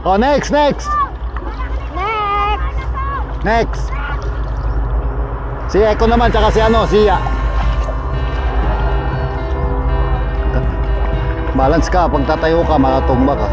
Oh, next. Si Eko naman, tsaka si Sia. Balance ka, pag tatayo ka, makatumba ka.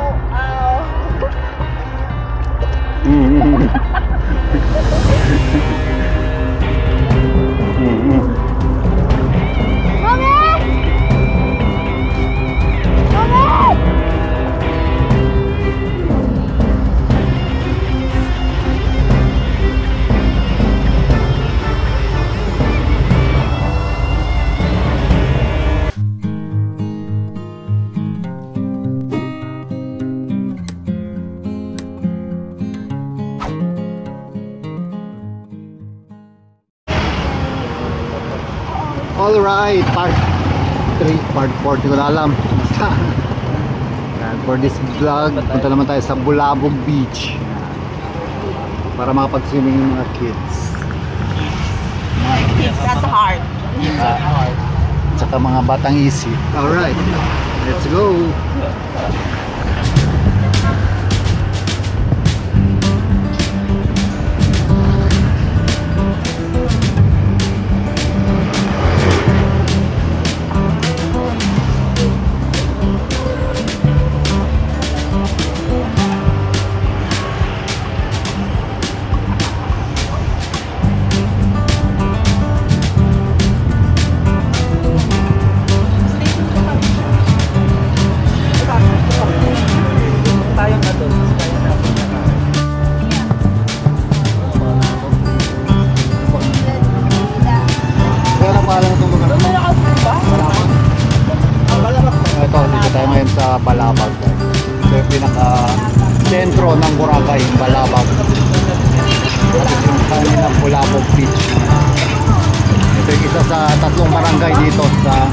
Alright, part 3, part 4, hindi ko na alam. For this vlog, punta naman tayo sa Bulabog Beach para makapag-swimming yung mga kids. That's hard. Tsaka mga batang isip. Alright, let's go! Balabag. Ito yung pinaka-sentro ng Boracay, Balabag. At yung kaninang Bulabog Beach. Ito yung isa sa 3 barangay dito sa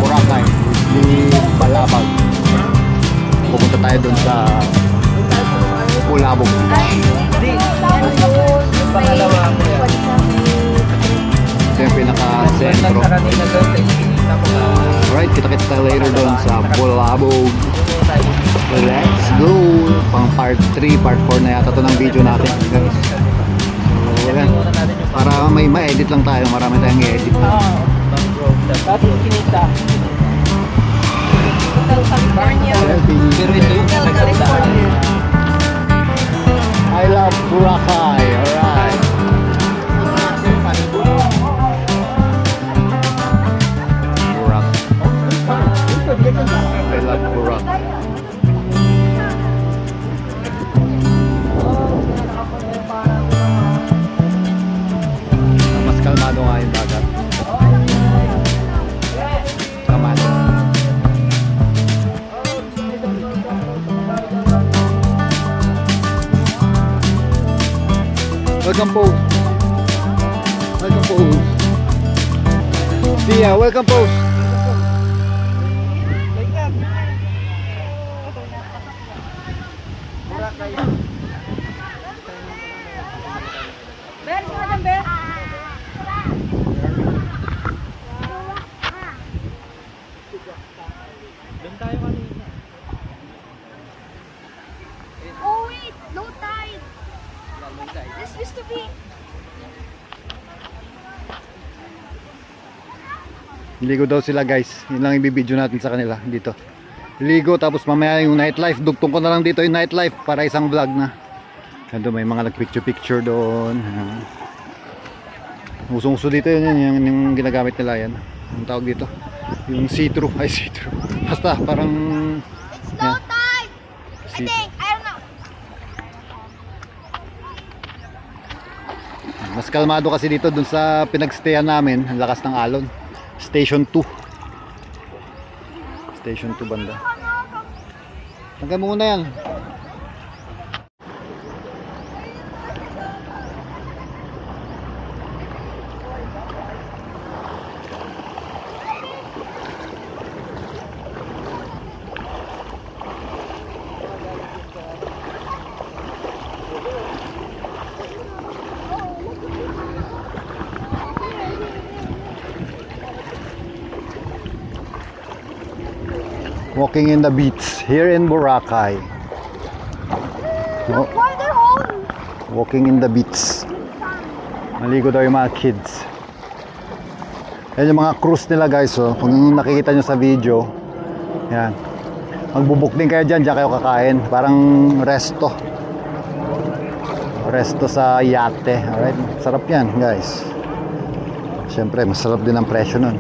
Boracay, di Balabag. Pupunta tayo dun sa Bulabog Beach. Ito yung pinaka-sentro. Alright, kita-kita tayo later doon sa Bulabog. Let's go! Pang part 3, part 4 na yata ito ng video natin, guys. So, yan. Para may ma-edit lang tayo, marami tayong i-edit. I love Boracay. Alright. I love Boracay. Mas kalmado nga yung dagat. Kalmado. Welcome post. Welcome post. Sia, welcome post. Oh wait, low tide. This used to be. Ligo daw sila, guys. Yun lang ibibideo natin sa kanila dito. Ligo, tapos mamaya yung nightlife. Dugtong ko na lang dito yung nightlife para isang vlog na. Ando, may mga nag-picture doon. Usong-uso dito yun, yung ginagamit nila yan. Ang tawag dito, yung see-through. Ay, see-through. Basta parang Low tide. I think. I don't know. mas kalmado kasi dito dun sa pinagstayan namin. Ang lakas ng alon. Station 2. Station 2 banda. Hanggang muna yan. Walking in the beach here in Boracay. Oh, Why they're home? walking in the beach. Maligo daw yung mga kids. Yan yung mga cruise nila guys. Oh. Kung nakikita nyo sa video, yan. Magbubuk din kayo dyan kayo kakain. Parang resto. Resto sa yate. Alright, sarap yan guys. Siyempre, masarap din ang presyo nun.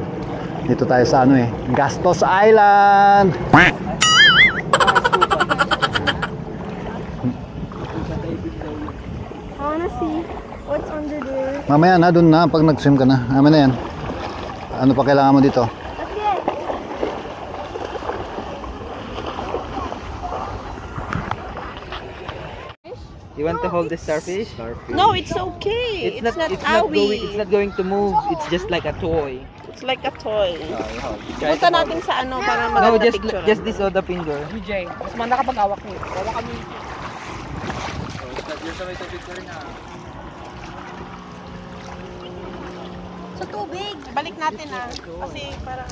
Dito tayo sa ano eh, Gastos Island. I wanna see what's under there. Mamaya na, dun na, pag nag-swim ka na. Mamaya na yan. Ano pa kailangan mo dito? Okay. You want to hold the starfish? No, it's okay. It's not awi. It's not going to move. It's just like a toy. It's like a toy. Try Punta to hold natin it. sa ano para No, maganda picture. just this other finger. DJ, mas manda kapag awak mo. Awak kami. Sa tubig. Balik natin kasi parang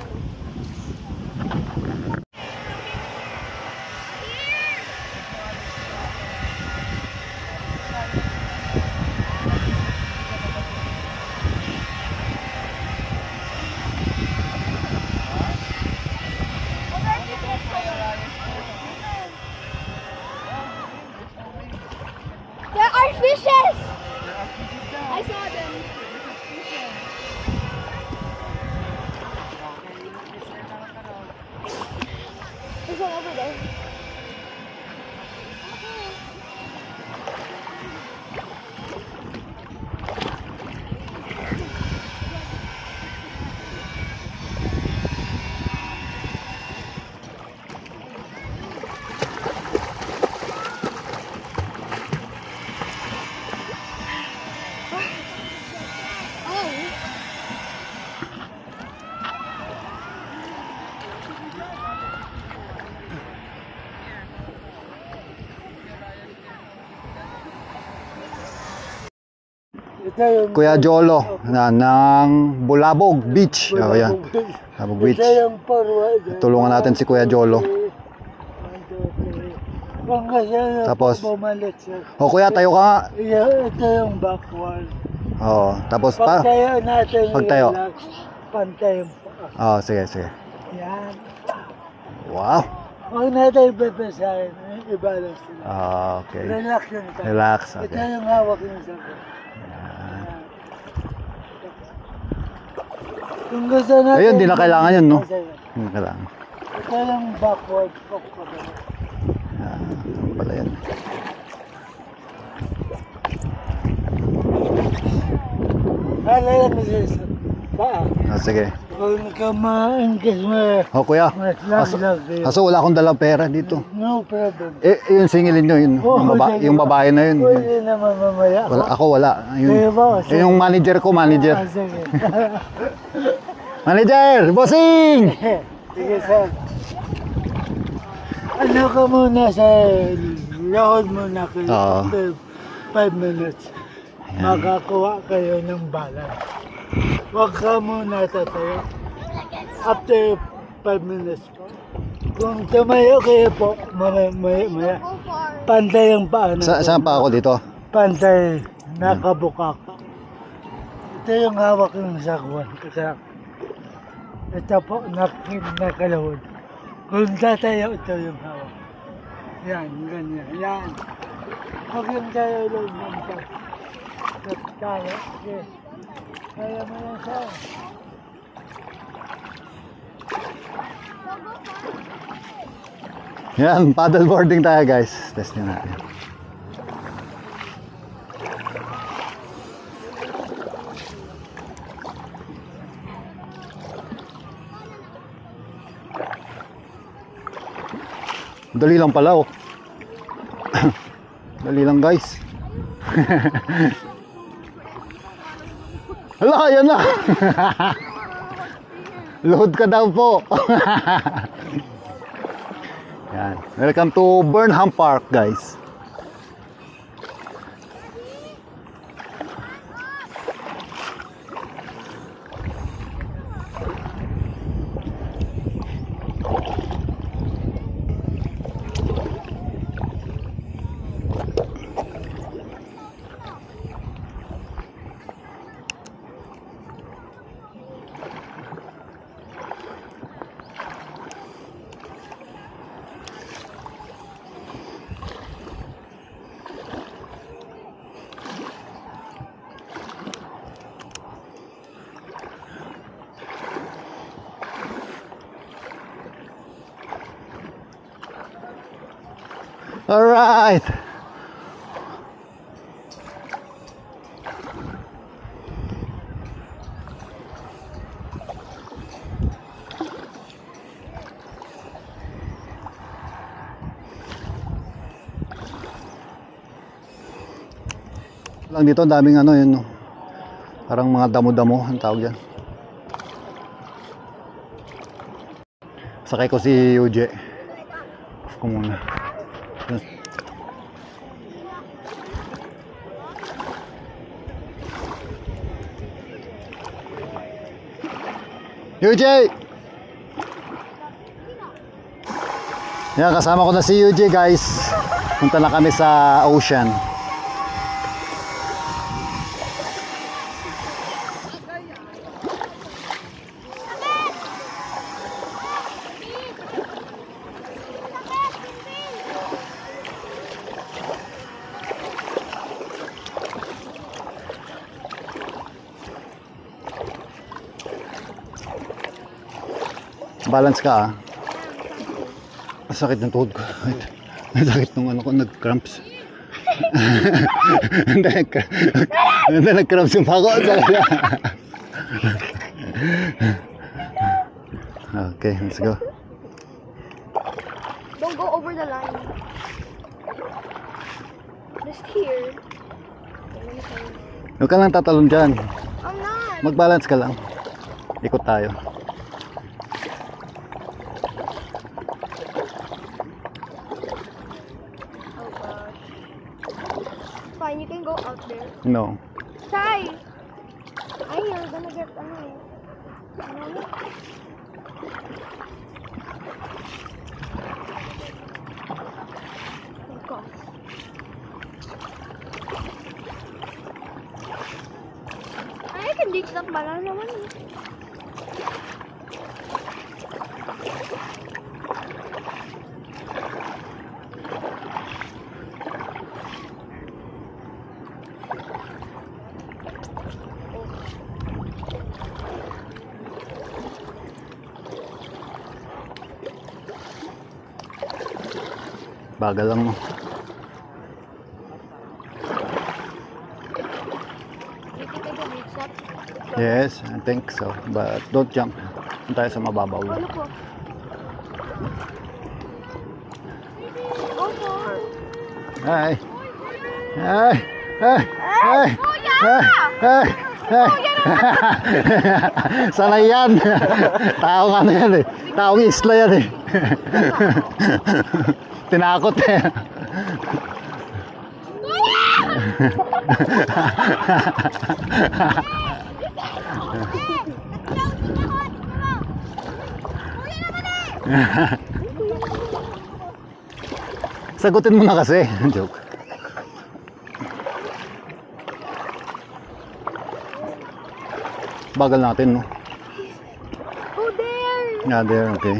There are fishes. I saw them. There's one over there. Kuya Jolo na ng Bulabog Beach. Oh, yan. Bulabog Beach. Tulungan natin si Kuya Jolo. Tapos, oh kuya, tayo ka nga. Ito yung backward. Oh, tapos pa. Pagtayo natin, Pagtayo. relax, pantay yung paa. Oh, sige, sige. Yan. Wow. Huwag natin ipapasahin, i-balance nila. Ah, okay. Relax yun tayo. Relax, Ito okay. yung hawak yung sagot. Kung gusto natin... Ayun, di na kailangan yun, no? Masaya. Kailangan. Ito yung backward walk pa ba? Ah, pala yan. Halala mo sa paa. Ah, sige. Kung ka ma-engage mo, Oh, kuya. mas Kaso, lag yun. kaso wala akong dalang pera dito. No problem. Eh, yun, singilin nyo. Yun, yung babae na yun. Pwede naman mamaya. Wala, ako wala. Kayo ba? Yun yung manager ko, manager. Ah, sige. Manager! Bossing! Sige, sir. Ano ka muna sa load muna kayo Oo. after 5 minutes. Makakuha kayo ng balance. Huwag ka muna tatayo. After 5 minutes po. Kung tumayo kayo po, maya, Go far. pantay ang paa. Saan pa ako dito? Pantay, nakabuka ka. Ito yung hawak ng sakwan. Ito po, nakalawod. Kung tatayo, ito yung hawak. Yan, ganyan. Yan. Huwag yung tayo lang ng pag. Tayo. Okay. Kaya mo yan sa. Yan, paddleboarding tayo guys. Test nyo natin. Dali lang pala oh. Dali lang guys. Hala, yan na. Load ka daw po. Yan. Welcome to Burnham Park guys. Alright. Lang dito, ang daming ano yun, no? Parang mga damo-damo ang tawag yan. Sakay ko si UJ. Off ko muna. UJ! Yan, kasama ko na si UJ, guys. Punta na kami sa ocean. Balance ka, ah. Masakit ng tuhod ko. Masakit nung ano ko, nag-cramps. Hindi, nag-cramps yung pako. Okay, let's go. Don't go over the line. Just here. Huwag ka lang tatalon dyan. I'm not. Mag-balance ka lang. Ikot tayo. Oh gosh. Fine, you can go out there. No. Try. Ay, you're gonna get ano. Oh gosh. I can reach that banana naman eh. Bagal lang mo. You think I can reach that? Yes, I think so. But don't jump. Doon tayo sa mababaw. Oh, look, look. Go for. Hi. Hi. Hi. Hi. Hi. Hi. Hi. Sanay yan. Taong ano yan eh. Taong isla yan eh. Tinakot eh. Sagutin mo na kasi. Joke. Bagal natin, no? Go there. Yeah, there, okay.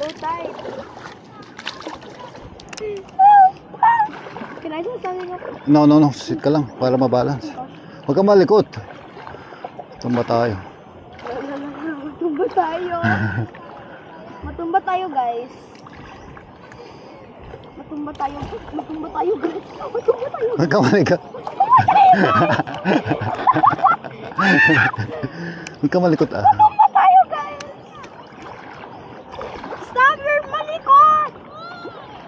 Low tide. Can I do something up? No, no, no. Sit ka lang para mabalance. Huwag kang malikot. Tumba tayo. Matumba tayo. Matumba tayo, guys. Matumba tayo. Matumba tayo, guys. Matumba tayo. Huwag kang malikot. Huwag kang malikot, ah. Matumba tayo, guys. Stop your malikot.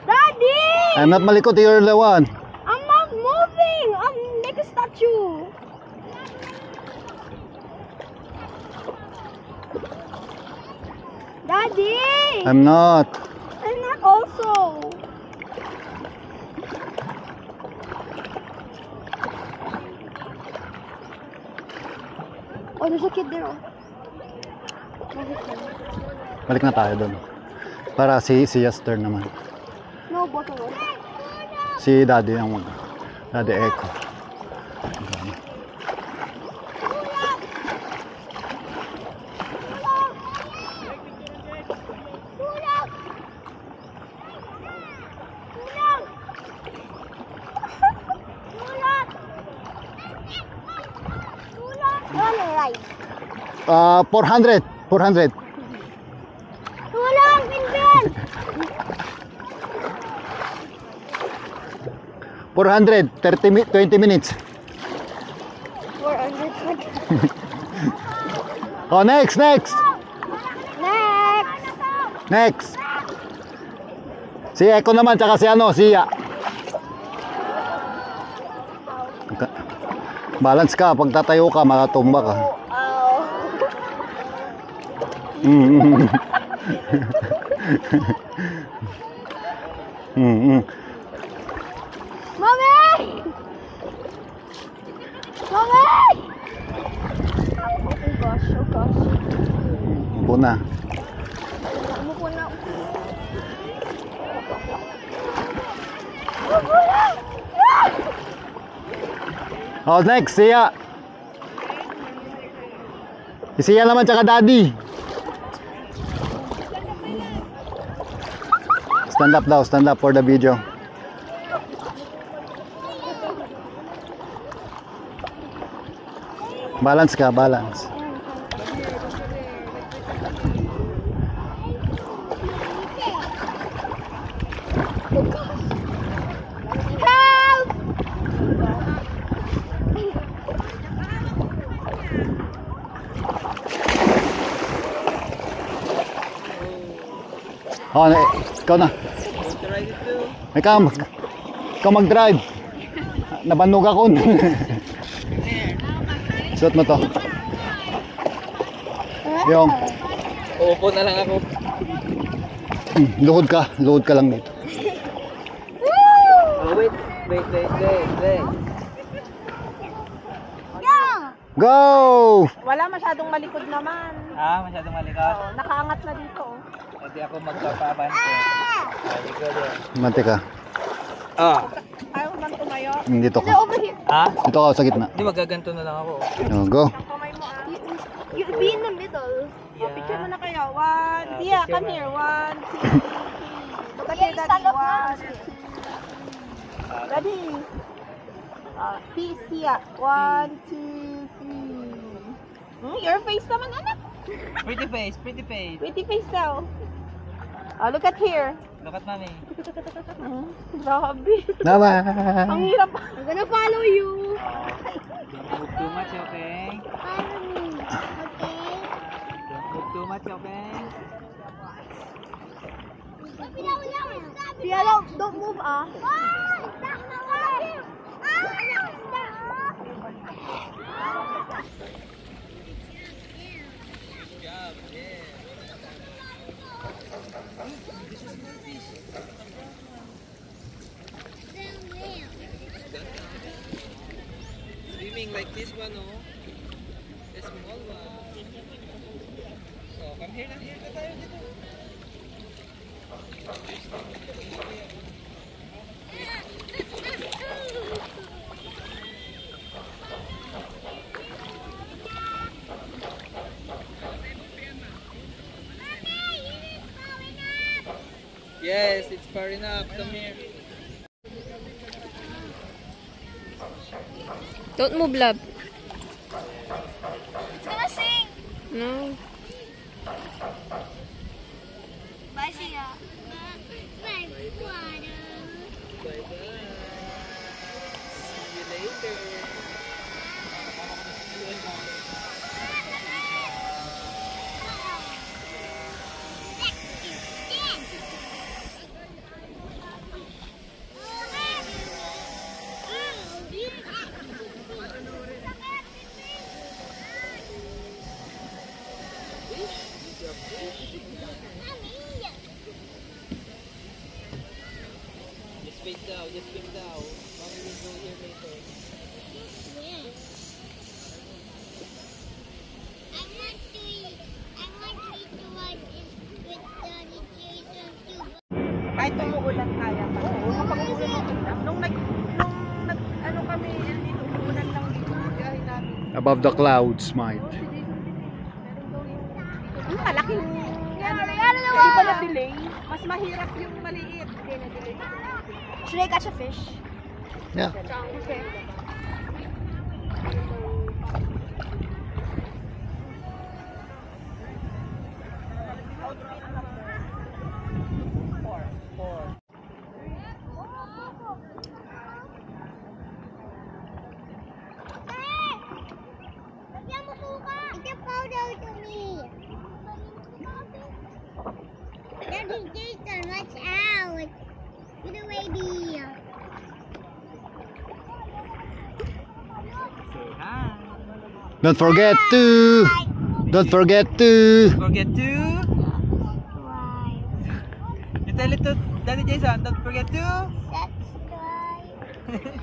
Daddy! I'm not malikot, you're the one. I'm not moving. I'm like a statue. Daddy! I'm not. I'm not also. Oh, there's a kid there. Oh. Balik na tayo doon. Para si Yester naman. No, both of us. Si Daddy ang Daddy Echo. Run right. 400. 400. 400, 20 minutes. 400. Oh, next. Next! Next. Si Eko naman, tsaka si Sia. Balance ka, pag tatayo ka, makatumba ka. Mommy! Mommy! Oh gosh, oh gosh. Upo na. Umupo na. Oh, next, Sia. Si Sia naman, tsaka Daddy. Stand up daw, stand up for the video. Balance ka, balance. Help! Oh, ikaw na. Want to ride it too? Ikaw mag-drive. Nabanog ako. Suot mo to. Yung, Uupo na lang ako. luhod ka lang dito. Oh, wait. Go! Wala masyadong malikod naman. Masyadong malikas. Oh, nakaangat na dito. Hindi ako magpapabante. Sabi ko din. Mante ka. Ayaw bang tumayo? Dito ka. Over here. Dito ka sa gitna. Hindi, magaganto na lang ako. Oh, go. Ang kamay mo ah. You be in the middle. Oh, picture mo na kayo. One. Sia, picture come mo. here. 1, 2, 3. Look at your daddy. stand up 1, 2. Daddy. Sia. 1, 2, 3. Your face naman, anak. Pretty face, pretty face. Pretty face daw. Look at here. Look at mommy. Grabe. Tama. Ang hirap. I'm gonna follow you. Don't move too much, okay? Follow me. Okay? Don't move too much, okay? Sia, don't move ah. Stop na Swimming like this one, oh. The small one. So, come here na tayo dito. Yes, it's far enough. Come here. Don't move, love. It's gonna sing. No. Bye, Sia. Bye, water. Bye-bye. See you later. Just wait now, just wait now. Mommy will go here later. Kahit umuulan kaya pa. Oo, kapag umuulan lang. Nung ano kami, dito, umuulan lang dito. Biyahe namin. Above the clouds, Mike. Yung malaking, hindi ba na-delay? Mas mahirap yung maliit. Should I catch a fish? Yeah. Okay. photo to me. Daddy Jason, watch out. Get away, baby. Say hi. Don't forget to. Don't forget to. Forget to. You tell it to Daddy Jason. Don't forget to Subscribe.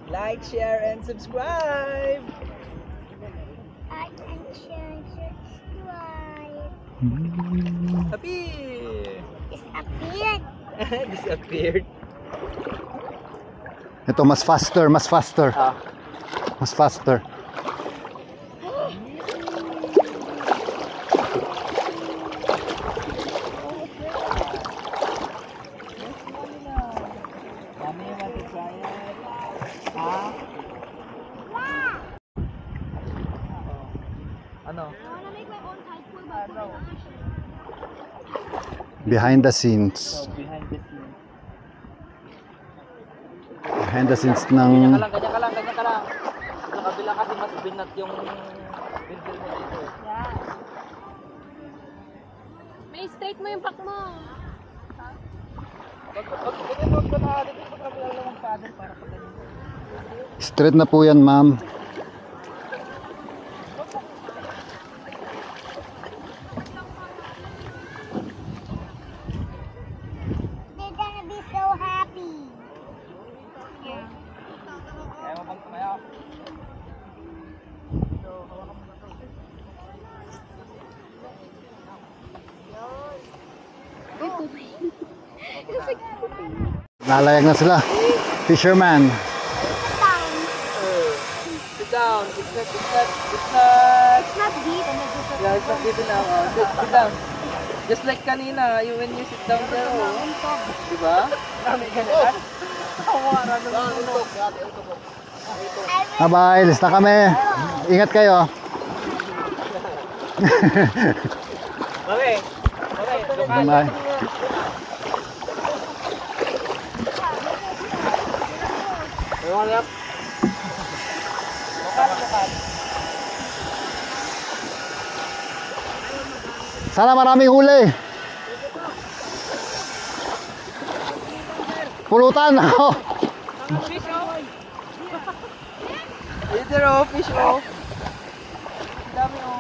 like, share, and subscribe. Like and share and subscribe. Appear. Disappeared. Disappeared. Ito mas faster, mas faster. Ah. Mas faster. Mommy, you want to try it? Ah? Ano? I wanna make my own tide pool but put it on the ship. Behind the scenes. So, behind the scenes. Behind the scenes Ganyan ng ka lang, ganyan ka lang, ganyan ka lang. Sa kabila kasi mas binat yung pintil mo dito. May straight mo yung pack mo. Pag ganyan mo, pag dito sa kabila lang ang paddle para pag ganyan. straight na po yan, ma'am. They're gonna be so happy. Kaya mo bang tumaya? Lalayag na sila. Fisherman. Sit down. It's not. It's not deep. Yeah, it's not dito now. Sit down. Just like kanina, when you sit down there, diba? Kami ganyan. Bye-bye, lista kami. Ingat kayo. Okay. Bye-bye. Lokal. Sana maraming huli. Pulutan ako. Either fish o. Dami o.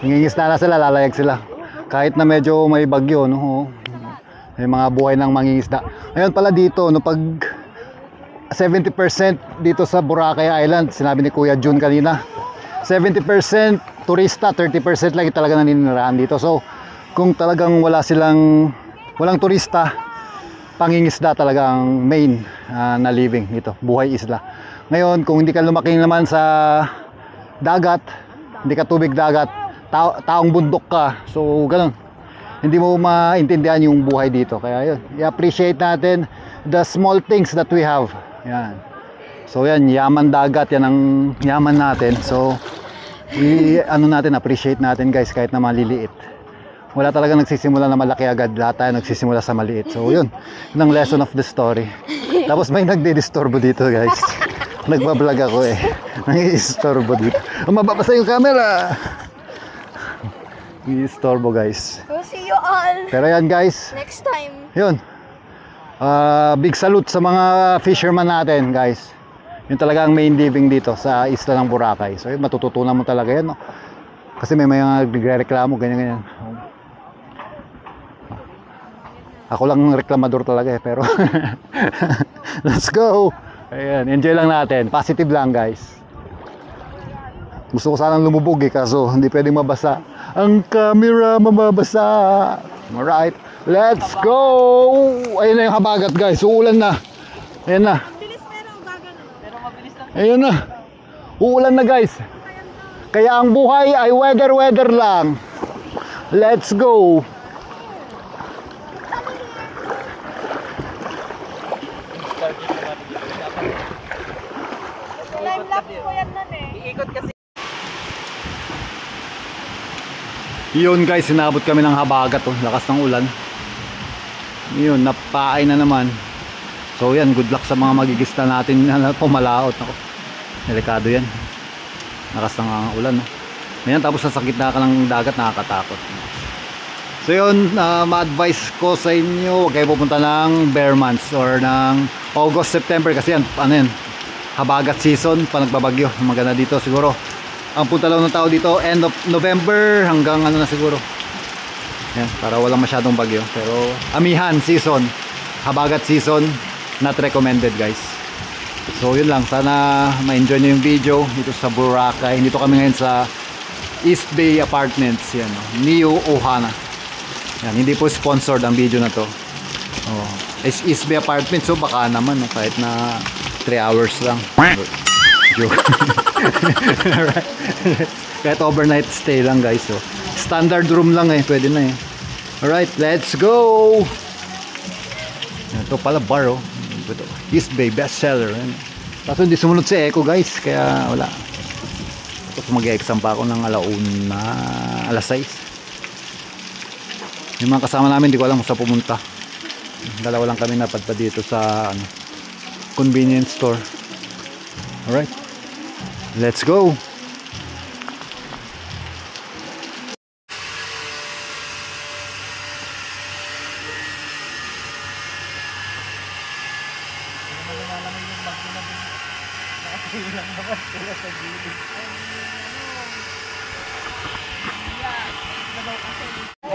Nangingisda na sila, lalayag sila. Kahit na medyo may bagyo, no? May mga buhay ng mangingisda. Ngayon pala dito, no, pag 70% dito sa Boracay Island, sinabi ni Kuya Jun kanina, 70% turista, 30% lang talaga naninirahan dito. So, kung talagang walang turista, pangingisda talaga ang main na living dito, buhay isla. Ngayon, kung hindi ka lumaki naman sa dagat, hindi ka tubig dagat, taong bundok ka, so ganun, hindi mo maintindihan yung buhay dito. Kaya yun, i-appreciate natin the small things that we have. Yan. So yan, yaman dagat, yan ang yaman natin. So appreciate natin guys, kahit na maliliit. Wala talaga nagsisimula na malaki agad, lahat tayo nagsisimula sa maliit. So yun, yun ang lesson of the story. Tapos may nagdi-disturbo dito guys. Nagbablog ako eh. Nag-i-istorbo dito. Mababasa yung camera. I-istorbo guys. We'll see you all Pero yan guys, next time. yun. Big salute sa mga fisherman natin guys. Yun talaga ang main living dito sa isla ng Boracay. So yun, matututunan mo talaga yan, no? Kasi may mga nagre-reklamo, ganyan-ganyan. Ako lang reklamador talaga eh, pero let's go. Ayan, enjoy lang natin. Positive lang guys. Gusto ko sanang lumubog eh, kaso hindi pwedeng mabasa. Ang camera mababasa. Alright, let's go. Ayun na yung habagat guys, uulan na. Ayan na. Pero mabilis lang. Ayun na. Uulan na guys. Kaya ang buhay ay weather lang. Let's go. Time lapse ko yan nun eh. Iikot kasi. Yun guys, sinabot kami ng habagat, oh. Lakas ng ulan. Yun, napaay na naman. So yan, good luck sa mga magigista natin na pumalaot. Ako, delikado yan. Lakas ng ulan, oh. Ayan, tapos sa gitna ka ng dagat, nakakatakot. So yun, ma-advise ko sa inyo, huwag kayo pupunta ng bare months or ng August, September kasi yan, ano yan, habagat season pa nagbabagyo. Maganda dito siguro. Ang punta lang ng tao dito end of November hanggang ano na siguro. Yan, para walang masyadong bagyo. Pero amihan season, habagat season, not recommended guys. So yun lang, sana ma-enjoy nyo yung video dito sa Boracay. Dito kami ngayon sa East Bay Apartments, yan, Neo Ohana. Yan, hindi po sponsored ang video na to. Oh, East Bay Apartments, so baka naman kahit na 3 hours lang. Joke. Alright. Kahit overnight stay lang guys, so standard room lang pwede na Alright, let's go. Ito pala bar, ito, East Bay bestseller. Kaso hindi sumunod si Echo guys, kaya wala. Tapos mag-exam pa ako ng alas 6. Yung mga kasama namin, hindi ko alam kung saan pumunta. Dalawa lang kami napadpad dito sa convenience store. Alright, let's go.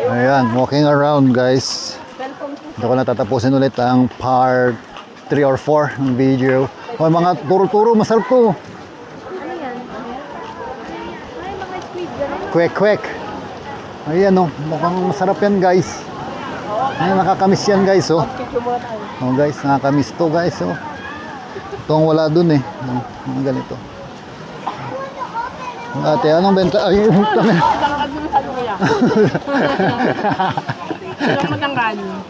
Ayan, walking around guys. Ito ko natatapusin ulit ang part 3 or 4 ng video. Oh, mga turo-turo, masarap to. Ano yan? Ay, mga squid gano'n. Kwek-kwek. Ayan mukhang masarap yan guys. Ayan, nakakamiss yan guys Oh guys, nakakamiss to guys Ito ang wala dun mga ganito. Ate, anong benta? Ay,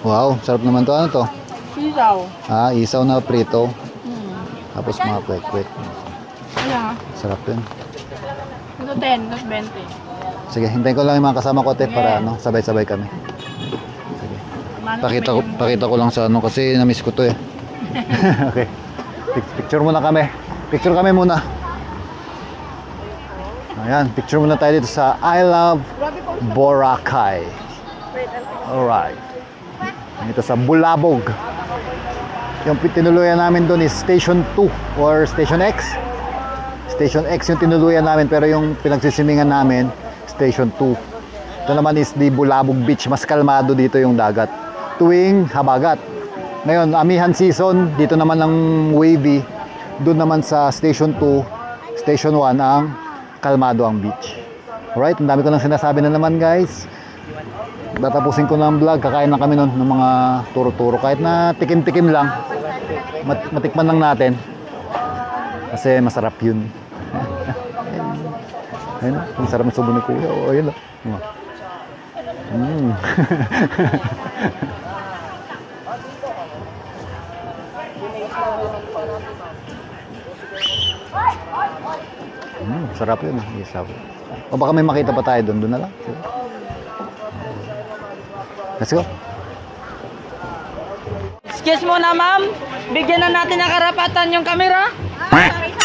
wow, sarap naman to. Ano to? Isaw. Isaw na prito. Tapos mga kwek-kwek. Ayan. Sarap yun. Ito 10, not 20. Sige, hintayin ko lang yung mga kasama ko para sabay-sabay kami. Sige. Pakita ko lang sa kasi na-miss ko to Okay. Picture muna kami. Picture kami muna. Ayan, picture muna tayo dito sa I Love Boracay. Alright. Dito sa Bulabog. Yung tinuluyan namin doon is Station 2 or Station X. Station X yung tinuluyan namin, pero yung pinagsisimingan namin Station 2. Ito naman is the Bulabog Beach. Mas kalmado dito yung dagat tuwing habagat. Ngayon, amihan season, dito naman ang wavy. Doon naman sa Station 2, Station 1 ang kalmado ang beach. Alright, ang dami ko nang sinasabi na naman guys. Tatapusin ko na ang vlog. Kakain na kami nun ng mga turo-turo. Kahit na tikim-tikim lang, matikman lang natin. Kasi masarap yun. Ayun, masarap ang subo ni Kuya. Ayun sarap yun. Isaw. O baka may makita pa tayo doon na lang. Let's go. Excuse mo na ma'am, bigyan na natin ng karapatan yung camera. Sorry.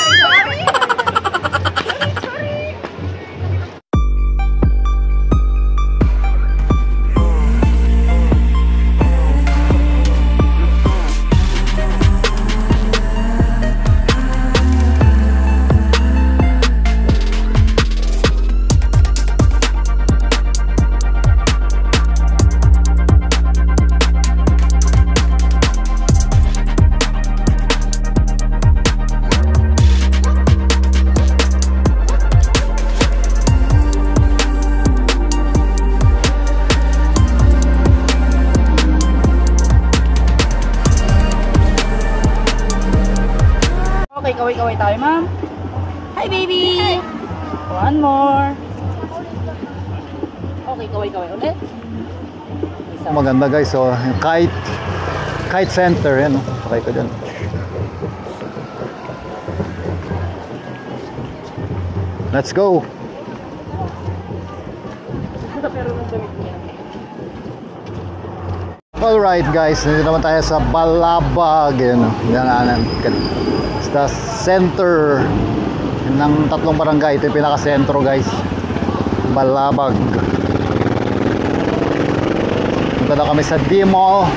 Okay, kaway-kaway tayo, ma'am. Hi, baby! One more. Okay, kaway-kaway ulit. Maganda guys, yung kite center yan. Sakay ko dyan. Let's go. Alright guys, nandito naman tayo sa Balabag. Yan the center ng tatlong barangay. Ito yung pinaka-sentro guys. Balabag. Punta na kami sa D-Mall.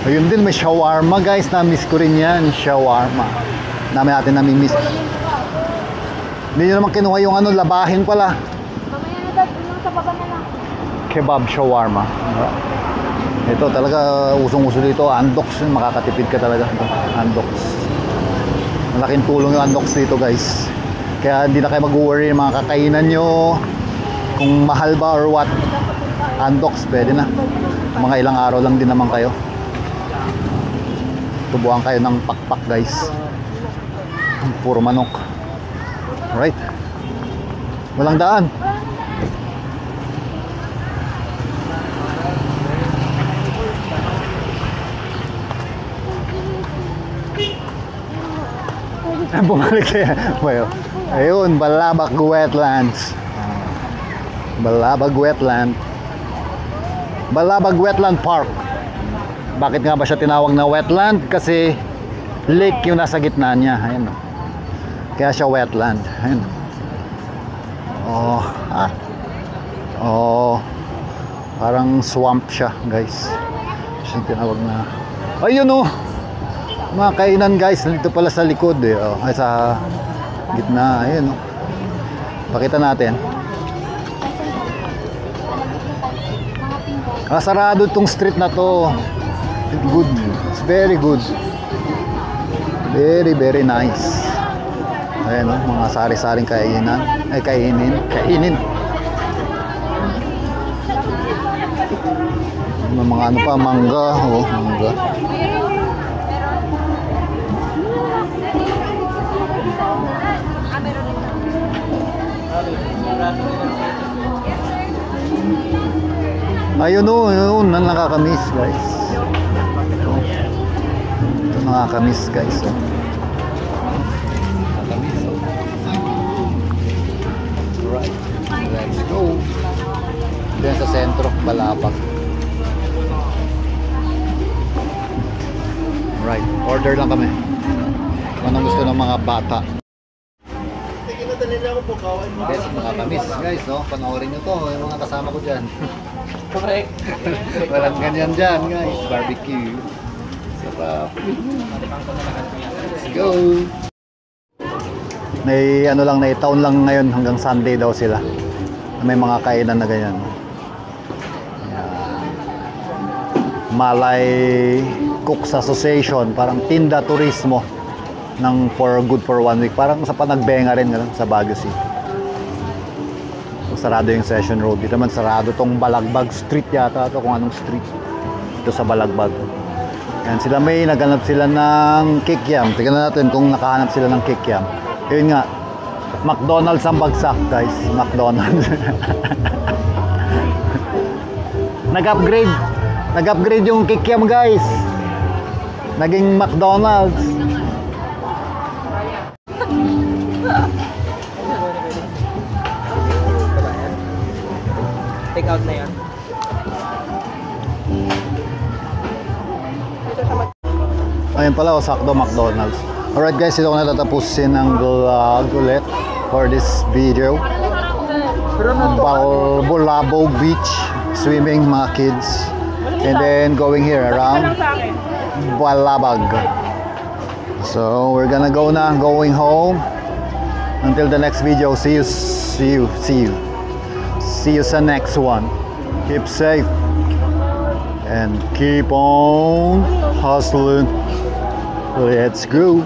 Ayun din, may shawarma guys. Na-miss ko rin yan, shawarma. Natin nami-miss. Hindi nyo naman kinuha yung ano, labahin pala. Mamaya na dad, yung sa baba na lang. Kebab shawarma. Ito talaga usong-uso dito. Andox, makakatipid ka talaga. Andox. Malaking tulong yung Andox dito guys. Kaya hindi na kayo mag-worry yung mga kakainan nyo. Kung mahal ba or what. Andox, pwede na. Mga ilang araw lang din naman kayo. Tubuhan kayo ng pakpak guys. Puro manok. Alright. Walang daan. Bumalik kaya. Well, ayun, Balabag Wetlands. Balabag Wetland. Balabag Wetland Park. Bakit nga ba siya tinawag na wetland? Kasi lake yung nasa gitna niya. Ayun. Kaya siya wetland. Ayun. Oh, oh, parang swamp siya, guys. Siya tinawag na. Ayun oh. Mga kainan guys, dito pala sa likod eh. Oh, ay sa gitna, ayun oh. Pakita natin. Sarado itong street na to. Good. It's very good. Very, very nice. Ayan oh, mga sari-saring kainan. Ay, kainin. Mga ano pa, mangga. Oh, mangga. Ayun o, yun, nakakamiss guys. Ito nakakamiss guys. Nakakamiss. Alright, let's go. Diyan sa sentro, Balabag. Alright, order lang kami. Anong gusto ng mga bata. Best nakakamiss guys, no? Panoorin nyo to, yung mga kasama ko dyan. Correct. Walang ganyan dyan guys, barbecue. Sarap. Let's go. May ano lang, na-town lang ngayon hanggang Sunday daw sila. May mga kainan na ganyan. Ayan. Malay Cooks Association, parang tinda turismo ng good for 1 week. Parang sa Panagbenga rin sa Baguio City. Sarado yung Session Road. Dito naman sarado tong Balagbag Street yata ito, kung anong street. Ito sa Balagbag. Yan, sila may naghanap sila ng kikiam. Tignan natin kung nakahanap sila ng kikiam. Yun nga, McDonald's ang bagsak guys. McDonald's. Nag-upgrade yung kikiam guys. Naging McDonald's. Take out na yan. Ayun pala, sakto McDonald's. Alright guys, ito ko natatapusin ang vlog ulit for this video. Balabog Beach, swimming mga kids. And then going here around Balabag. So we're gonna go na, going home. Until the next video, see you sa next one. Keep safe and keep on hustling. Let's go.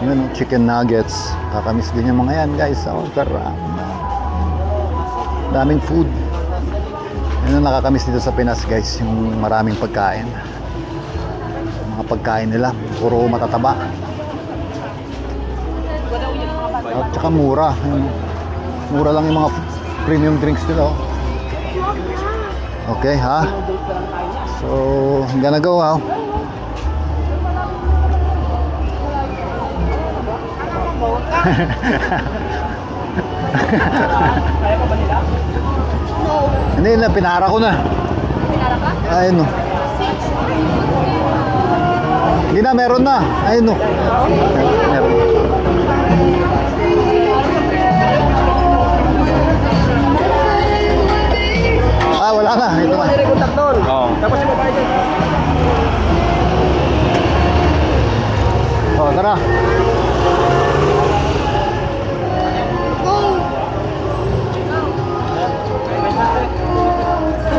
Yun, chicken nuggets. Kakamiss din yung mga yan guys. Oh, sarap. Daming food. Yun ang nakakamiss dito sa Pinas guys, yung maraming pagkain. Mga pagkain nila puro matataba. At saka mura. Mura lang yung mga premium drinks nila. Okay ha. So I'm gonna go ha. Kaya pa ba nila? Hindi na, pinara ko na. Pinara ka? Ayun no. Hindi na, meron na. Ayun no. Meron.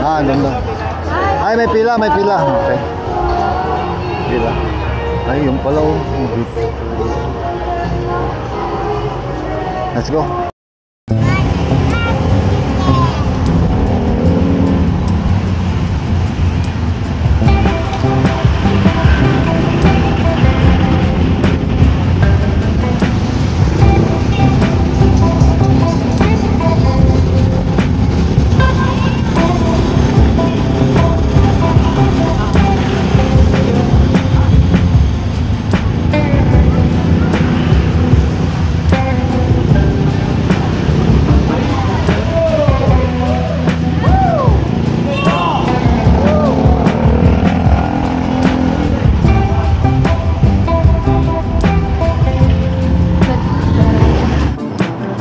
Doon lang. Ay, may pila, may pila. Okay. Pila. Ay, yung pala. Oh. Let's go.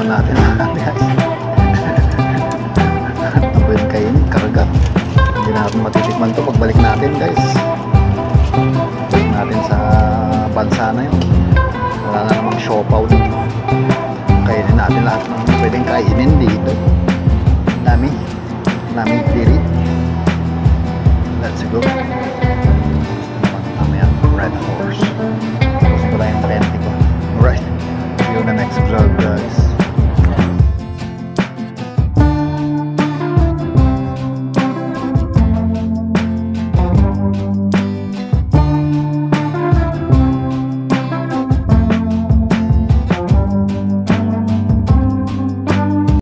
Natin guys. Ang pwede kainin, karga. Hindi natin matitikman to pagbalik natin guys. Balik natin sa bansa na yun. Wala na namang siopaw dito. Kainin natin lahat ng pwedeng kainin dito. Nami piri. Let's go. Mamaya, Red Horse.